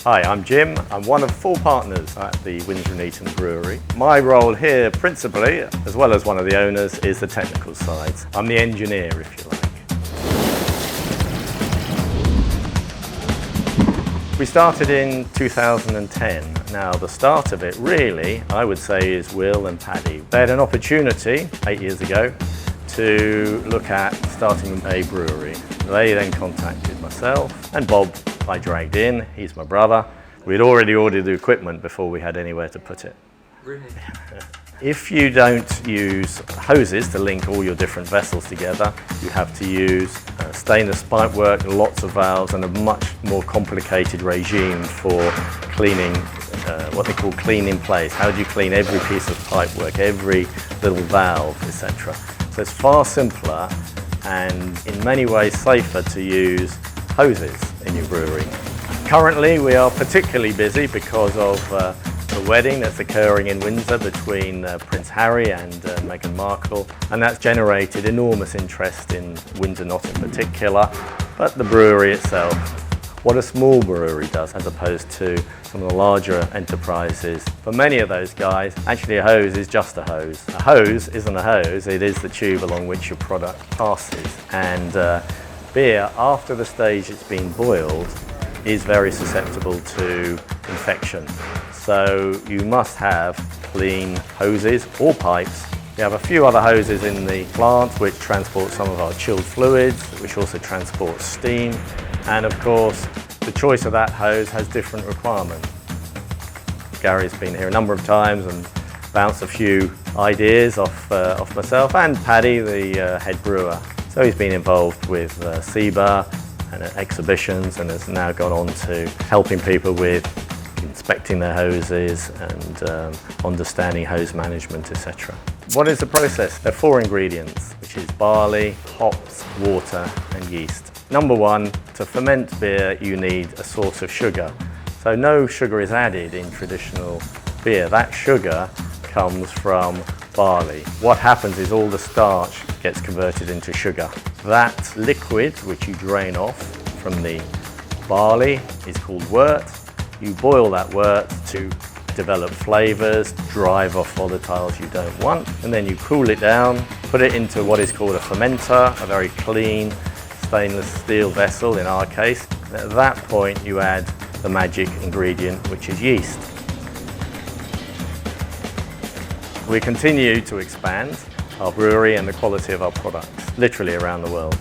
Hi, I'm Jim. I'm one of 4 partners at the Windsor Eton Brewery. My role here, principally, as well as one of the owners, is the technical side. I'm the engineer, if you like. We started in 2010. Now, the start of it, really, I would say, is Will and Paddy. They had an opportunity 8 years ago to look at starting a brewery. They then contacted myself and Bob. I dragged in, he's my brother. We'd already ordered the equipment before we had anywhere to put it. Really? If you don't use hoses to link all your different vessels together, you have to use stainless pipework, lots of valves, and a much more complicated regime for cleaning, what they call clean in place. How do you clean every piece of pipework, every little valve, etc. So it's far simpler and in many ways safer to use hoses in your brewery. Currently we are particularly busy because of the wedding that's occurring in Windsor between Prince Harry and Meghan Markle, and that's generated enormous interest in Windsor, not in particular, but the brewery itself. What a small brewery does as opposed to some of the larger enterprises. For many of those guys, actually a hose is just a hose. A hose isn't a hose, it is the tube along which your product passes. And beer, after the stage it's been boiled, is very susceptible to infection. So you must have clean hoses or pipes. We have a few other hoses in the plant which transport some of our chilled fluids, which also transport steam. And of course, the choice of that hose has different requirements. Gary's been here a number of times and bounced a few ideas off myself and Paddy, the head brewer. So he's been involved with SEBA and exhibitions and has now gone on to helping people with inspecting their hoses and understanding hose management, etc. What is the process? There are 4 ingredients, which is barley, hops, water and yeast. Number 1, to ferment beer you need a source of sugar. So no sugar is added in traditional beer. That sugar comes from barley. What happens is all the starch gets converted into sugar. That liquid, which you drain off from the barley, is called wort. You boil that wort to develop flavours, drive off volatiles you don't want, and then you cool it down, put it into what is called a fermenter, a very clean stainless steel vessel in our case. At that point you add the magic ingredient, which is yeast. We continue to expand our brewery and the quality of our products, literally around the world.